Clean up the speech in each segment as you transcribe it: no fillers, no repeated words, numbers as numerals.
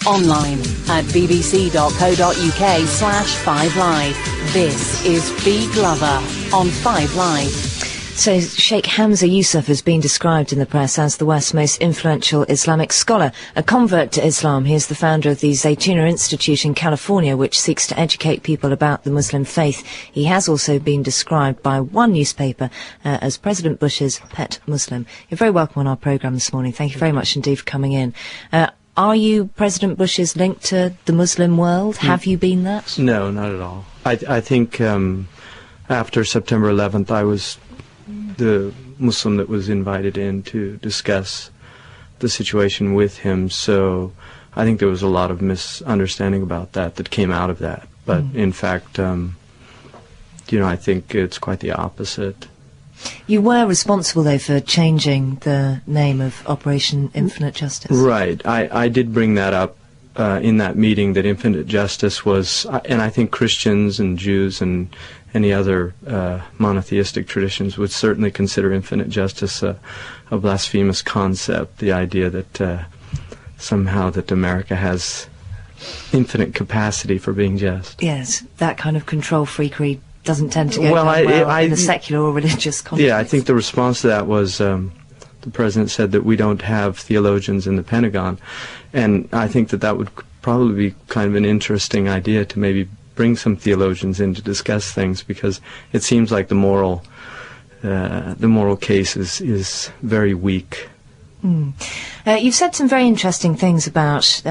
Online at bbc.co.uk/5live. This is Fi Glover on 5 Live. So Sheikh Hamza Yusuf has been described in the press as the West's most influential Islamic scholar, a convert to Islam. He is the founder of the Zaytuna Institute in California, which seeks to educate people about the Muslim faith. He has also been described by one newspaper as President Bush's pet Muslim. You're very welcome on our programme this morning. Thank you very much indeed for coming in. Are you President Bush's link to the Muslim world? Have you been that? No, not at all. I think after September 11th, I was the Muslim that was invited in to discuss the situation with him. So I think there was a lot of misunderstanding about that came out of that. But in fact, I think it's quite the opposite. You were responsible, though, for changing the name of Operation Infinite Justice. Right. I did bring that up in that meeting, that Infinite Justice was, and I think Christians and Jews and any other monotheistic traditions would certainly consider Infinite Justice a blasphemous concept, the idea that somehow that America has infinite capacity for being just. Yes, that kind of control freakery doesn't tend to go well in the secular or religious context. Yeah, I think the response to that was the president said that we don't have theologians in the Pentagon, and I think that would probably be kind of an interesting idea to maybe bring some theologians in to discuss things, because it seems like the moral case is very weak. You've said some very interesting things about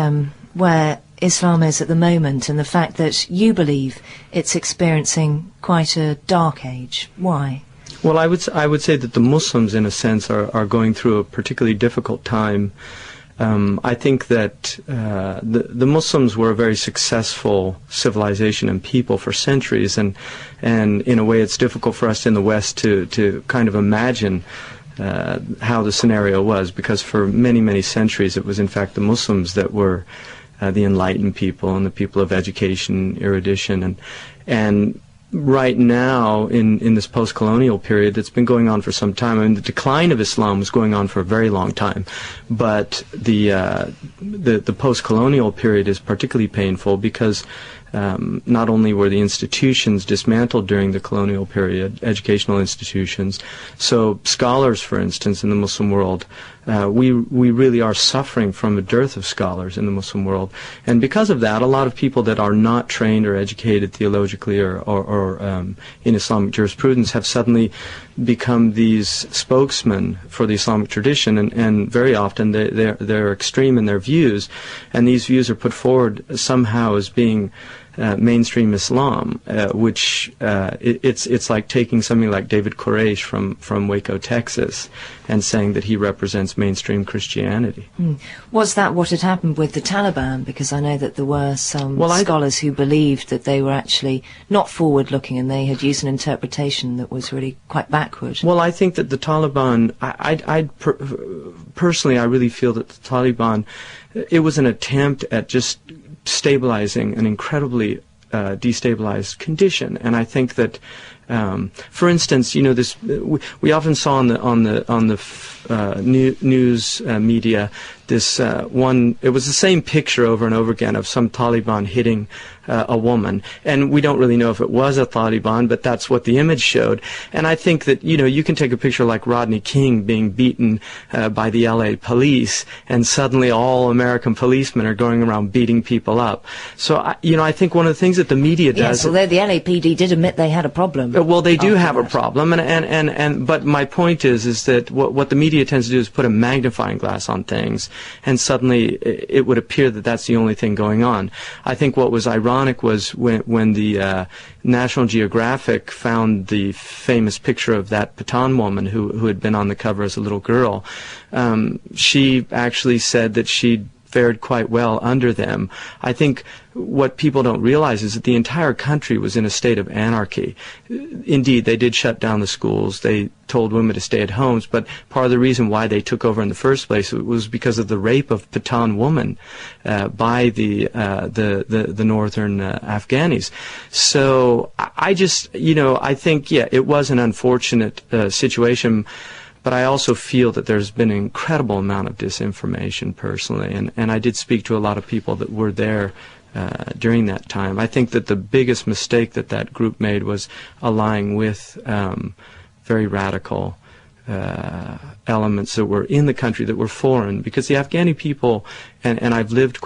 where Islam is at the moment, and the fact that you believe it's experiencing quite a dark age. Why? Well, I would say that the Muslims, in a sense, are going through a particularly difficult time. I think that the Muslims were a very successful civilization and people for centuries, and in a way it's difficult for us in the West to kind of imagine how the scenario was, because for many, many centuries it was in fact the Muslims that were the enlightened people and the people of education, erudition, and right now in this post-colonial period that's been going on for some time. I mean, the decline of Islam was going on for a very long time, but the post-colonial period is particularly painful because not only were the institutions dismantled during the colonial period, educational institutions, so scholars, for instance, in the Muslim world, we really are suffering from a dearth of scholars in the Muslim world, and because of that, a lot of people that are not trained or educated theologically or in Islamic jurisprudence have suddenly become these spokesmen for the Islamic tradition, and very often they're extreme in their views, and these views are put forward somehow as being mainstream Islam, which it's like taking something like David Koresh from Waco, Texas, and saying that he represents mainstream Christianity. Was that what had happened with the Taliban? Because I know that there were some scholars who believed that they were actually not forward-looking, and they had used an interpretation that was really quite backward. Well, I think that the Taliban, personally, I really feel that the Taliban, it was an attempt at just stabilizing an incredibly destabilized condition, and I think that, for instance, this we often saw on the news media this one. It was the same picture over and over again of some Taliban hitting a woman, and we don't really know if it was a Taliban, but that's what the image showed. And I think that you can take a picture like Rodney King being beaten by the LA police, and suddenly all American policemen are going around beating people up. So I think one of the things that the media does. Yes, although the LAPD did admit they had a problem. Well, they do have a problem, but my point is that what the media tends to do is put a magnifying glass on things, and suddenly it would appear that that's the only thing going on. I think what was ironic was when the National Geographic found the famous picture of that Pathan woman who had been on the cover as a little girl. She actually said that she'd fared quite well under them. I think what people don't realize is that the entire country was in a state of anarchy. Indeed, they did shut down the schools. They told women to stay at homes, but part of the reason why they took over in the first place was because of the rape of Pathan women by the northern Afghanis. So I just, I think, yeah, it was an unfortunate situation. But I also feel that there's been an incredible amount of disinformation personally, and I did speak to a lot of people that were there during that time. I think that the biggest mistake that group made was aligning with very radical elements that were in the country that were foreign, because the Afghani people, and I've lived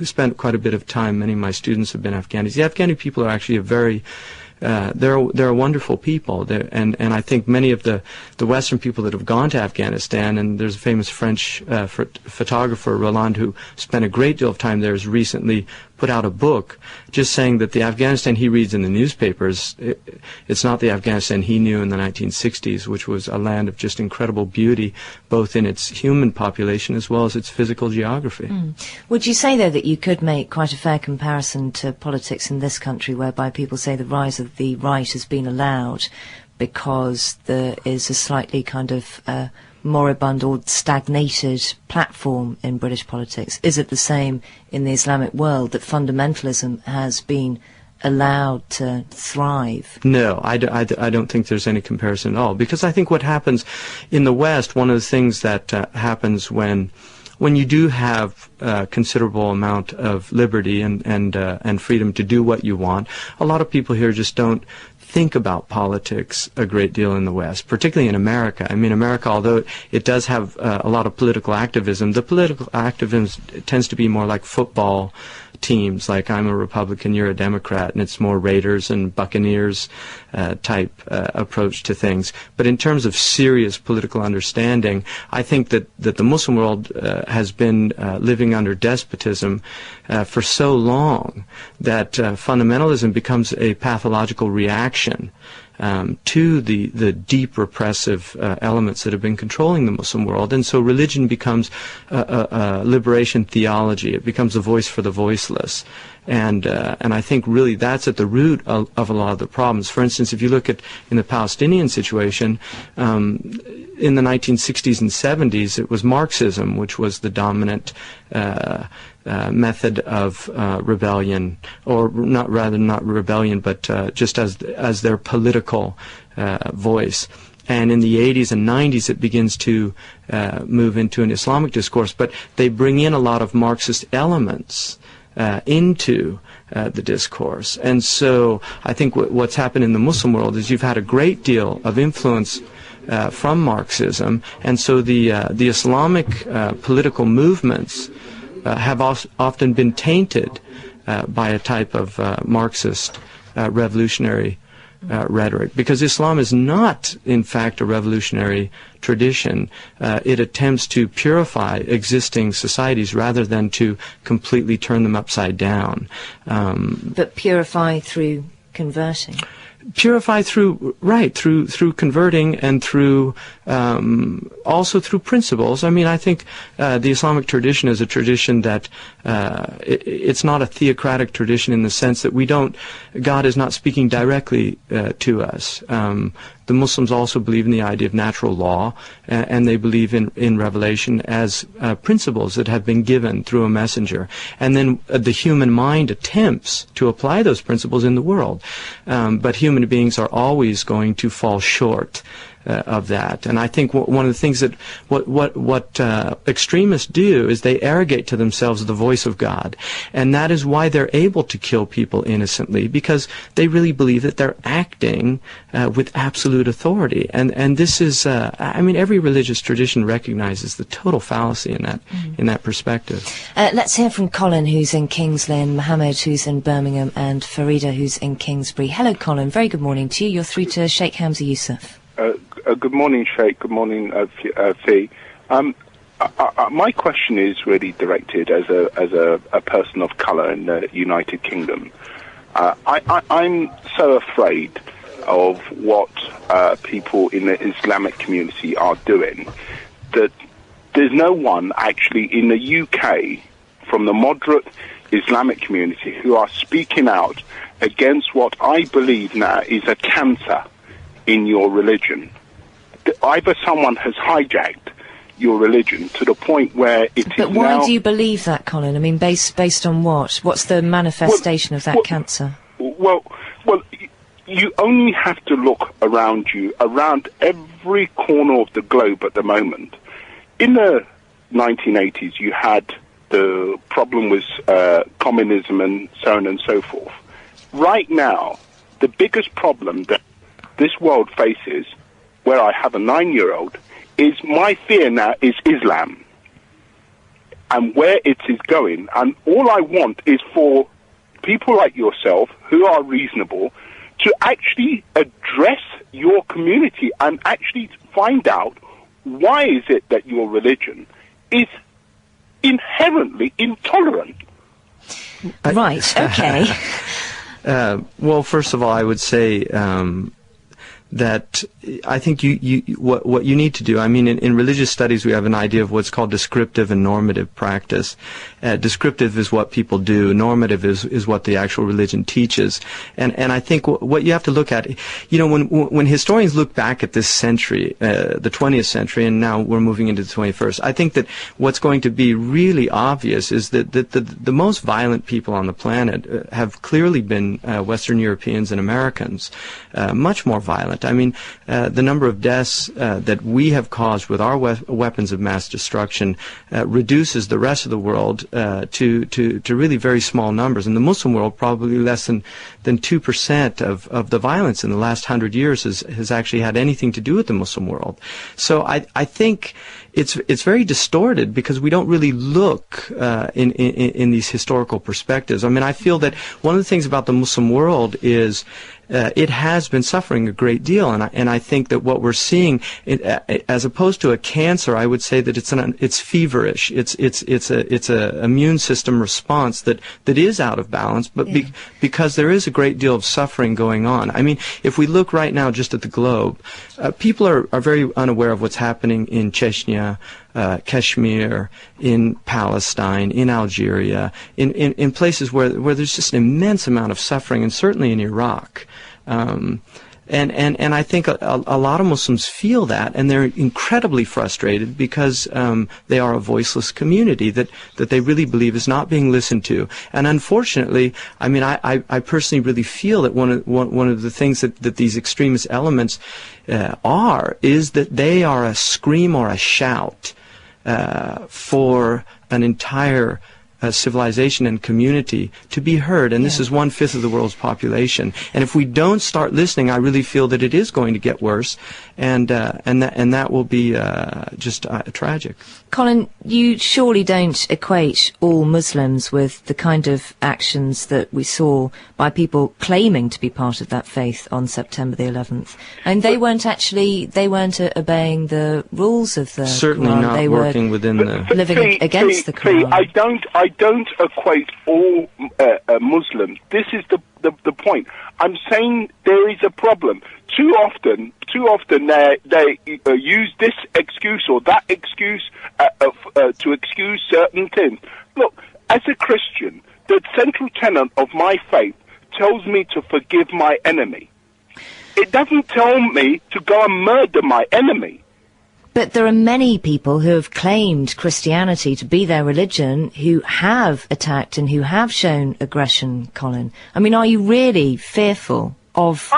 spent quite a bit of time, many of my students have been Afghanis. The Afghani people are actually a very they're a wonderful people, and I think many of the Western people that have gone to Afghanistan, and there's a famous French photographer, Roland, who spent a great deal of time there, has recently put out a book just saying that the Afghanistan he reads in the newspapers, it's not the Afghanistan he knew in the 1960s, which was a land of just incredible beauty, both in its human population as well as its physical geography. Would you say, though, that you could make quite a fair comparison to politics in this country, whereby people say the rise of the right has been allowed because there is a slightly kind of moribund or stagnated platform in British politics? Is it the same in the Islamic world, that fundamentalism has been allowed to thrive? No, I don't think there's any comparison at all, because I think what happens in the West, one of the things that happens when you do have a considerable amount of liberty and freedom to do what you want, a lot of people here just don't think about politics a great deal in the West, particularly in America. I mean, America, although it does have a lot of political activism, the political activism tends to be more like football teams, like I'm a Republican, you're a Democrat, and it's more Raiders and Buccaneers type approach to things. But in terms of serious political understanding, I think that the Muslim world has been living under despotism for so long that fundamentalism becomes a pathological reaction to the deep repressive elements that have been controlling the Muslim world. And so religion becomes a liberation theology. It becomes a voice for the voiceless. And I think really that's at the root of a lot of the problems. For instance, if you look at in the Palestinian situation, in the 1960s and 70s, it was Marxism which was the dominant method of rebellion, or not rebellion, but just as their political voice. And in the 80s and 90s, it begins to move into an Islamic discourse, but they bring in a lot of Marxist elements into the discourse. And so I think what's happened in the Muslim world is you've had a great deal of influence from Marxism, and so the Islamic political movements have often been tainted by a type of Marxist revolutionary rhetoric, because Islam is not, in fact, a revolutionary tradition. It attempts to purify existing societies rather than to completely turn them upside down. But purify through converting? Purify through converting, and through also through principles. I mean, I think the Islamic tradition is a tradition that it's not a theocratic tradition in the sense that God is not speaking directly to us. The Muslims also believe in the idea of natural law, and they believe in revelation as principles that have been given through a messenger. And then the human mind attempts to apply those principles in the world. But human beings are always going to fall short of that. And I think one of the things that what extremists do is they arrogate to themselves the voice of God, and that is why they're able to kill people innocently, because they really believe that they're acting with absolute authority. And this is, I mean, every religious tradition recognizes the total fallacy in that perspective. Let's hear from Colin, who's in Kings Lynn, Mohammed, who's in Birmingham, and Farida, who's in Kingsbury. Hello, Colin. Very good morning to you. You're through to Sheikh Hamza Yusuf. Good morning, Sheikh. Good morning, Fee. My question is really directed as a person of colour in the United Kingdom. I'm so afraid of what people in the Islamic community are doing that there's no one actually in the UK from the moderate Islamic community who are speaking out against what I believe now is a cancer in your religion. Either someone has hijacked your religion to the point where it is now... But why do you believe that, Colin? I mean, based on what? What's the manifestation of that cancer? Well, you only have to look around you, around every corner of the globe at the moment. In the 1980s, you had the problem with communism and so on and so forth. Right now, the biggest problem that this world faces, where I have a 9-year-old, is my fear now is Islam and where it is going. And all I want is for people like yourself, who are reasonable, to actually address your community and actually find out why is it that your religion is inherently intolerant. Right, okay. Well, first of all, I would say that I think what you need to do, I mean, in religious studies we have an idea of what's called descriptive and normative practice. Descriptive is what people do, normative is what the actual religion teaches. And I think what you have to look at, when historians look back at this century, the 20th century, and now we're moving into the 21st, I think that what's going to be really obvious is that the most violent people on the planet have clearly been Western Europeans and Americans, much more violent. I mean, the number of deaths that we have caused with our weapons of mass destruction reduces the rest of the world to really very small numbers. In the Muslim world, probably less than 2% of the violence in the last 100 years has actually had anything to do with the Muslim world. So I think it's very distorted because we don't really look in these historical perspectives. I mean, I feel that one of the things about the Muslim world is it has been suffering a great deal, and I think that what we're seeing, as opposed to a cancer, I would say that it's feverish. It's a immune system response that is out of balance, but because there is a great deal of suffering going on. I mean, if we look right now just at the globe, people are very unaware of what's happening in Chechnya, Kashmir, in Palestine, in Algeria, in places where there's just an immense amount of suffering, and certainly in Iraq. And I think a lot of Muslims feel that, and they're incredibly frustrated because they are a voiceless community that they really believe is not being listened to. And unfortunately, I mean, I personally really feel that one of the things that these extremist elements is that they are a scream or a shout for an entire civilization and community to be heard, and this is 1/5 of the world's population. And if we don't start listening, I really feel that it is going to get worse, and that will be just tragic. Colin, you surely don't equate all Muslims with the kind of actions that we saw by people claiming to be part of that faith on September the 11th. And they weren't obeying the rules of the certainly Quran. not they working were within the living against the Quran. I don't equate all Muslims. This is the point. I'm saying there is a problem. Too often they use this excuse or that excuse to excuse certain things. Look, as a Christian, the central tenet of my faith tells me to forgive my enemy. It doesn't tell me to go and murder my enemy. But there are many people who have claimed Christianity to be their religion who have attacked and who have shown aggression, Colin. I mean, are you really fearful of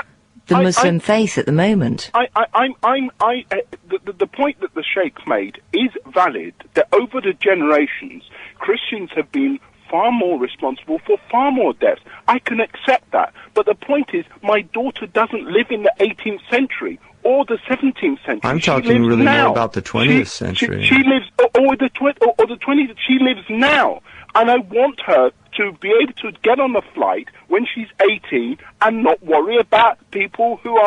the Muslim faith at the moment? The point that the Sheikh made is valid, that over the generations, Christians have been far more responsible for far more deaths. I can accept that. But the point is, my daughter doesn't live in the 18th century or the 17th century. I'm talking really more about the 20th century. She lives, or the 20th, she lives now. And I want her to be able to get on a flight when she's 18 and not worry about people who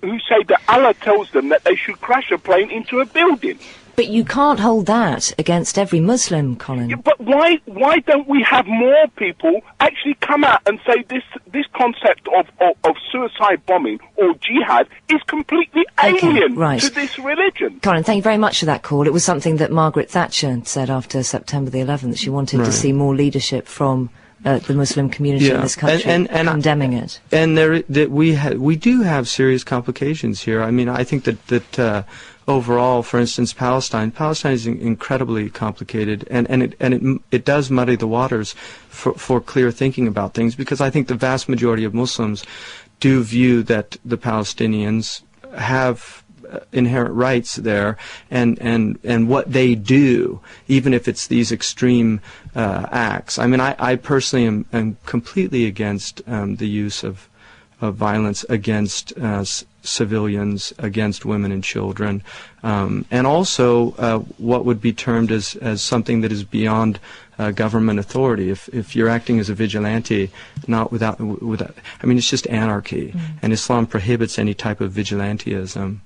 say that Allah tells them that they should crash a plane into a building. But you can't hold that against every Muslim, Colin. Yeah, but why don't we have more people actually come out and say this concept of suicide bombing or jihad is completely alien to this religion? Colin, thank you very much for that call. It was something that Margaret Thatcher said after September the 11th, that she wanted to see more leadership from the Muslim community in this country, and condemning it. And we do have serious complications here. I mean, I think that overall, for instance, Palestine is incredibly complicated, and it does muddy the waters for clear thinking about things, because I think the vast majority of Muslims do view that the Palestinians have inherent rights there, and what they do, even if it's these extreme acts. I mean, I personally am completely against the use of violence against civilians, against women and children, and also what would be termed as something that is beyond government authority. If you're acting as a vigilante, not without, I mean, it's just anarchy, and Islam prohibits any type of vigilantism.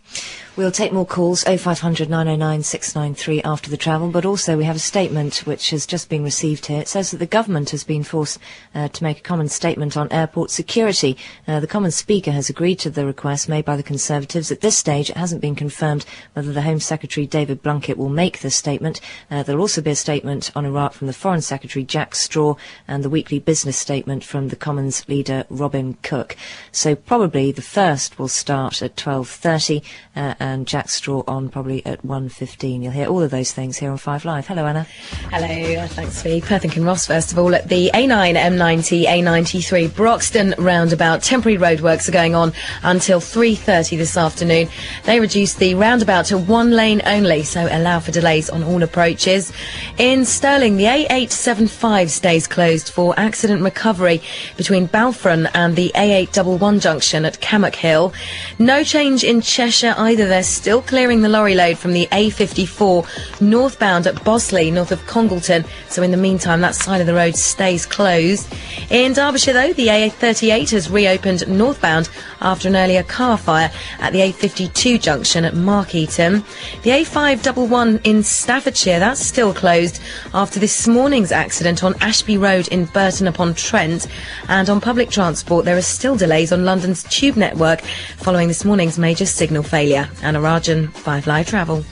We'll take more calls, 0500 909 693 after the travel, but also we have a statement which has just been received here. It says that the government has been forced to make a common statement on airport security. The Commons Speaker has agreed to the request made by the Conservatives. At this stage, it hasn't been confirmed whether the Home Secretary, David Blunkett, will make the statement. There'll also be a statement on Iraq from the Foreign Secretary, Jack Straw, and the weekly business statement from the Commons leader, Robin Cook. So probably the first will start at 12:30, and Jack Straw on probably at 1:15. You'll hear all of those things here on 5 Live. Hello, Anna. Hello, thanks, Fee. Perth and Kinross, first of all, at the A9, M90, A93, Broxton roundabout. Temporary roadworks are going on until 3:30 this afternoon. They reduced the roundabout to one lane only, so allow for delays on all approaches. In Stirling, the A875 stays closed for accident recovery between Balfron and the A811 junction at Cammock Hill. No change in Cheshire either. They're still clearing the lorry load from the A54 northbound at Bosley, north of Congleton. So in the meantime, that side of the road stays closed. In Derbyshire, though, the A38 has reopened northbound after an earlier car fire at the A52 junction at Markeaton. The A511 in Staffordshire, that's still closed after this morning's accident on Ashby Road in Burton upon Trent. And on public transport, there are still delays on London's tube network following this morning's major signal failure. Anna Rajan, 5 Live Travel.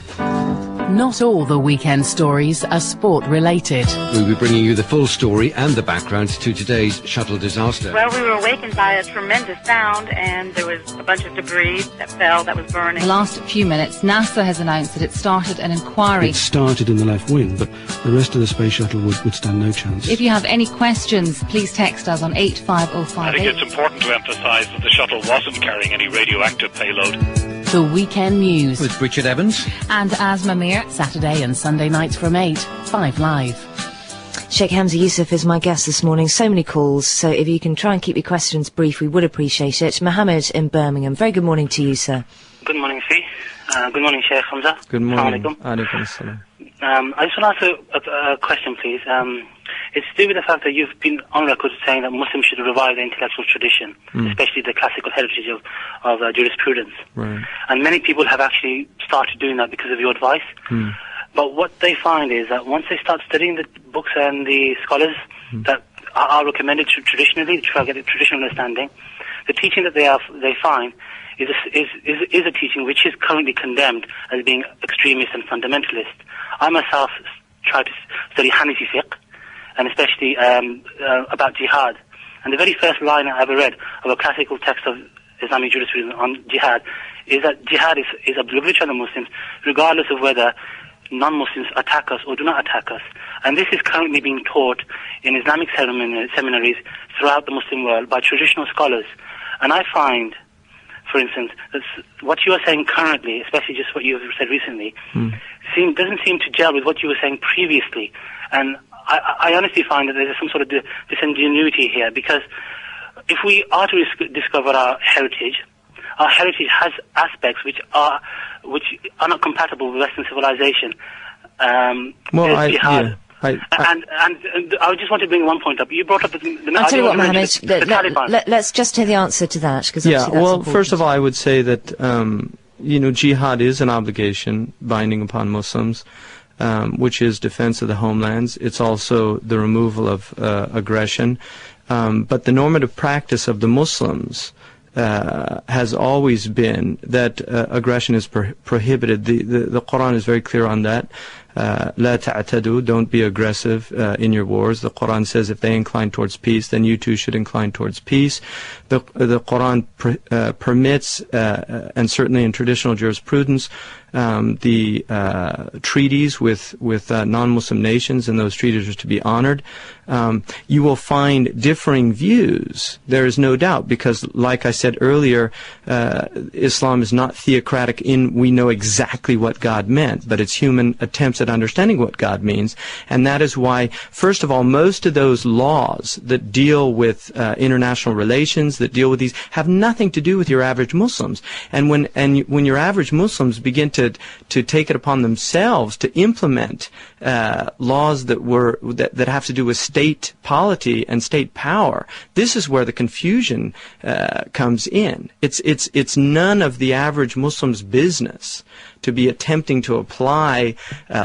Not all the weekend stories are sport-related. We'll be bringing you the full story and the background to today's shuttle disaster. Well, we were awakened by a tremendous sound, and there was a bunch of debris that fell that was burning. The last few minutes, NASA has announced that it started an inquiry. It started in the left wing, but the rest of the space shuttle would stand no chance. If you have any questions, please text us on 85058. I think it's important to emphasise that the shuttle wasn't carrying any radioactive payload. The weekend news With Richard Evans and Asma Mir. Saturday and Sunday nights from 8, 5 Live. Sheikh Hamza Yusuf is my guest this morning. So many calls, so if you can try and keep your questions brief, we would appreciate it. Mohammed in Birmingham, very good morning to you, sir. Good morning, Fee. Good morning, Sheikh Hamza. Good morning. Alaikum assalam. I just want to ask a question, please. It's to do with the fact that you've been on record saying that Muslims should revive the intellectual tradition, especially the classical heritage of jurisprudence. Right. And many people have actually started doing that because of your advice. But what they find is that once they start studying the books and the scholars that are recommended traditionally to try to get a traditional understanding, the teaching that they find is a teaching which is currently condemned as being extremist and fundamentalist. I myself try to study Hanafi fiqh, and especially about jihad. And the very first line I ever read of a classical text of Islamic jurisprudence on jihad is that jihad is obligatory on the Muslims, regardless of whether non-Muslims attack us or do not attack us. And this is currently being taught in Islamic seminaries throughout the Muslim world by traditional scholars. And I find, for instance, that what you are saying currently, especially just what you have said recently, doesn't seem to gel with what you were saying previously. And I honestly find that there's some sort of disingenuity here, because if we are to discover our heritage has aspects which are not compatible with Western civilization. Jihad. And I just want to bring one point up. You brought up the I'll tell you what, Mohammed, let's just hear the answer to that. Well, first of all, I would say that jihad is an obligation binding upon Muslims, which is defense of the homelands. It's also the removal of aggression. But the normative practice of the Muslims has always been that aggression is prohibited. The Quran is very clear on that. La ta'tadu, don't be aggressive in your wars. The Quran says if they incline towards peace, then you too should incline towards peace. The Quran permits, and certainly in traditional jurisprudence, the treaties with non-Muslim nations, and those treaties are to be honored, you will find differing views. There is no doubt, because, like I said earlier, Islam is not theocratic in we know exactly what God meant, but it's human attempts at understanding what God means. And that is why, first of all, most of those laws that deal with international relations, that deal with these, have nothing to do with your average Muslims. And when your average Muslims begin to take it upon themselves to implement laws that have to do with state polity and state power, this is where the confusion comes in. It's none of the average Muslim's business to be attempting to apply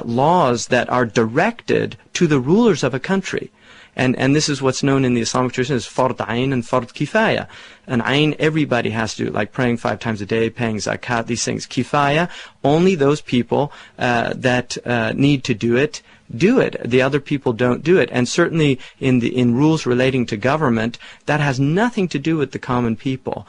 laws that are directed to the rulers of a country. And this is what's known in the Islamic tradition as fard ayn and fard kifaya. An ayn, everybody has to do it, like praying 5 times a day, paying zakat, these things. Kifaya, only those people that need to do it. The other people don't do it. And certainly in rules relating to government, that has nothing to do with the common people.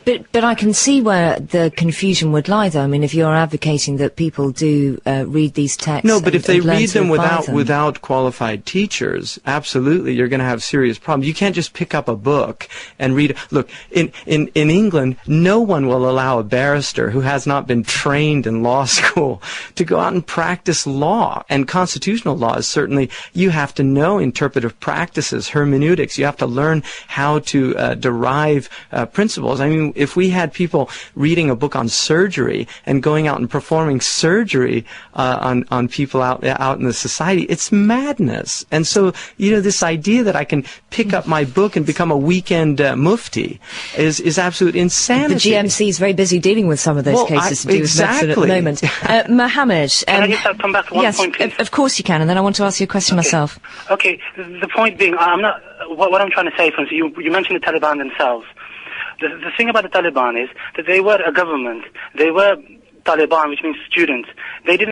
But I can see where the confusion would lie, though. I mean, if you're advocating that people do read these texts, no, but if they read them without qualified teachers, absolutely, you're going to have serious problems. You can't just pick up a book and read. Look, in England, no one will allow a barrister who has not been trained in law school to go out and practice law. And constitutional law is certainly, you have to know interpretive practices, hermeneutics. You have to learn how to derive principles. I mean, if we had people reading a book on surgery and going out and performing surgery on people out in the society, it's madness. And so, this idea that I can pick up my book and become a weekend mufti is absolute insanity. The GMC is very busy dealing with some of those cases to do with medicine at the moment. Mohammed, can I just come back to one point, please? Of course you can, and then I want to ask you a question myself. Okay, the point being, I'm not. What I'm trying to say, for instance, you mentioned the Taliban themselves. The thing about the Taliban is that they were a government. They were Taliban, which means students. They didn't